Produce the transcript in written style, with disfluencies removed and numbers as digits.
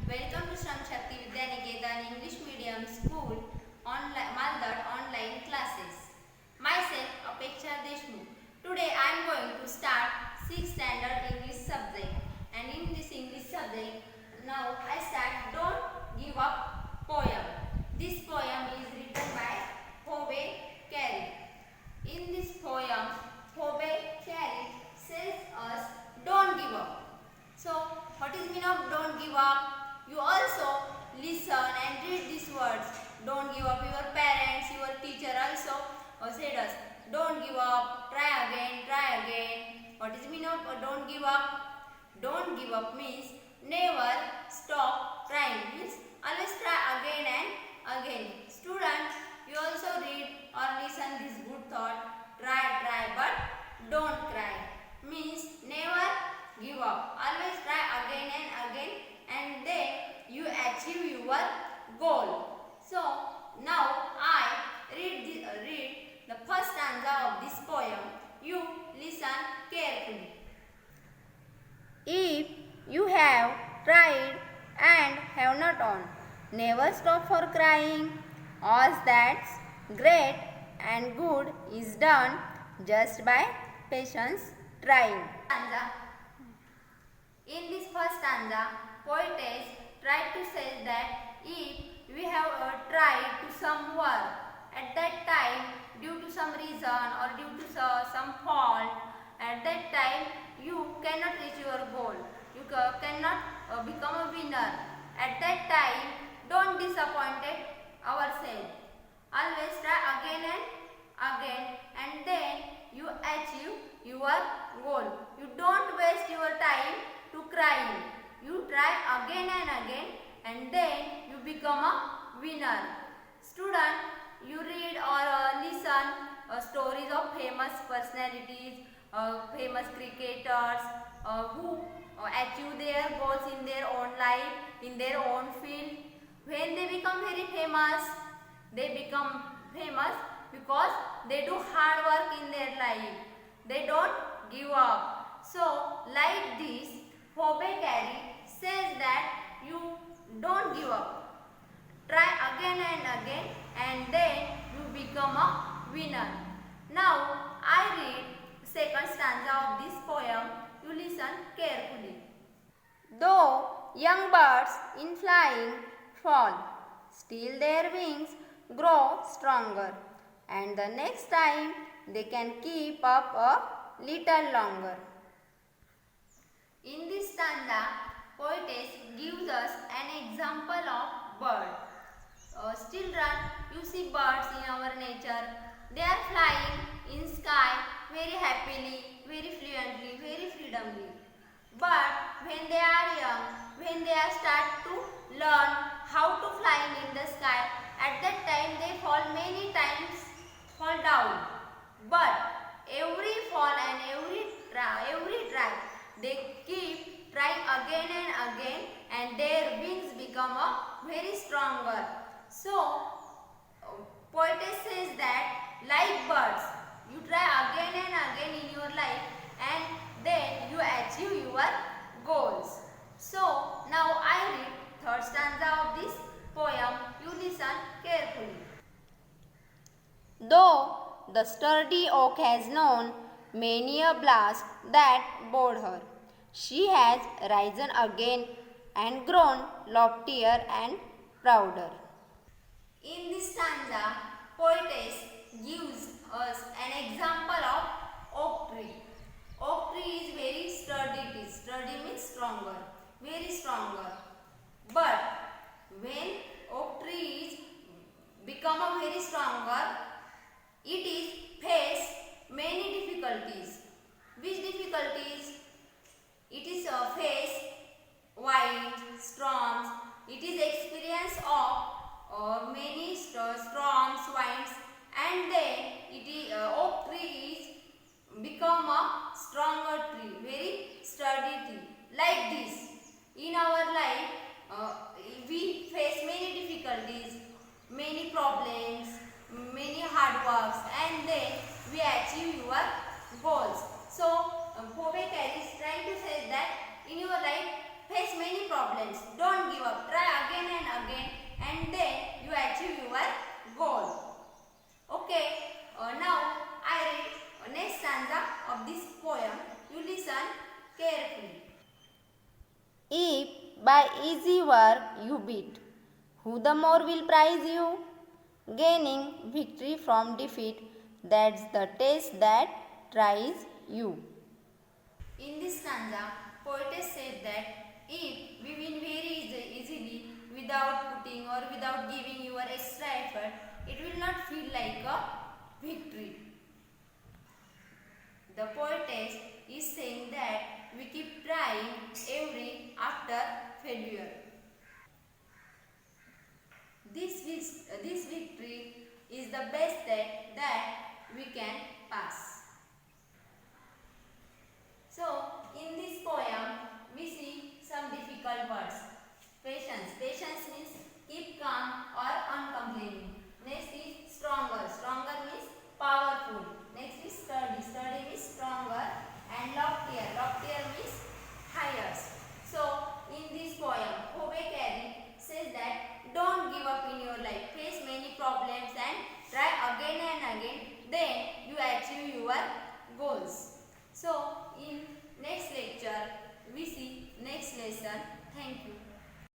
Welcome to Shram Shakti Vidyaniketan English Medium School Malad online classes. Myself Apeksha Deshmukh. Today I am going to start 6th standard English subject. And in this English subject, now I start Don't Give Up poem. This poem is written by Phoebe Cary. In this poem, Phoebe Cary says us don't give up. So, what is meaning of don't give up? You also listen and read these words. Don't give up. Your parents, your teacher also said us, don't give up, try again, try again. What is meaning of don't give up? Don't give up means never stop trying. Means always try again and again. Students, you also read or listen this good thought. Try, but don't cry. Means never give up. Always try again and again, and then you achieve your goal. So now I read the first stanza of this poem. You listen carefully. If you have tried and have not won, never stop for crying. All that's great and good is done just by patience trying. In this first stanza, poetess tried to say that if we have tried to some work at that time due to some reason or due to some fault, at that time you cannot reach your goal. You cannot become a winner. At that time, don't disappoint ourselves. Always try again and again, and then you achieve your goal. You don't waste your time to crying. You try again and again, and then you become a winner. Student, you read or listen stories of famous personalities, famous cricketers who achieve their goals in their own life, in their own field. When they become very famous, they become famous because they do hard work in their life. They don't give up. So, like this, Phoebe Cary says that you don't give up. Try again and again, and then you become a winner. Now, I read second stanza of this poem. You listen carefully. Though young birds in flying fall, still their wings grow stronger, and the next time they can keep up a little longer. In this stanza, poetess gives us an example of bird. Children, you see birds in our nature. They are flying in sky very happily, very fluently, very freedomly. But when they are young, when they are start to learn how to fly in the sky, at that time they fall many times, fall down. But every fall and every try, they keep trying again and again, and their wings become very stronger. So, poetess says that like birds, you try again and again in your life, and then you achieve your goals. So, now I read third stanza of this poem. You listen carefully. Though the sturdy oak has known many a blast that bore her, she has risen again and grown loftier and prouder. In this stanza, poetess gives us an example of oak tree. Oak tree is very sturdy. Sturdy means stronger, very stronger. But when oak tree is become a very stronger, it is face many difficulties. Which difficulties? It is face wind, storms. It is experience of many storms, winds, and then oak tree is become a stronger tree, very sturdy tree. Like this, in our life, we face many difficulties, many problems, many hard works, and then we achieve your goals. So, Phoebe Cary is trying to say that in your life, face many problems. Don't give up. Try again and again, and then you achieve your goal. Okay. Now I read next stanza of this poem. You listen carefully. If by easy work you beat, who the more will prize you? Gaining victory from defeat, that's the test that tries you. In this stanza, poetess said that if we win very easily without putting or without giving your extra effort, it will not feel like a victory. The poetess is saying that we keep trying every after failure. This victory is the best that we can pass. So, in this poem, we see some difficult words. Patience. Patience means keep calm or uncomplaining. Next is stronger. Stronger means powerful. Next is sturdy. Sturdy means stronger. And loftier. Loftier means highest. So, in this poem, Hobe Carey says that don't give up in your life. Face many problems and try again and again. Then you achieve your goals. So, in next lecture, we see next lesson. Thank you.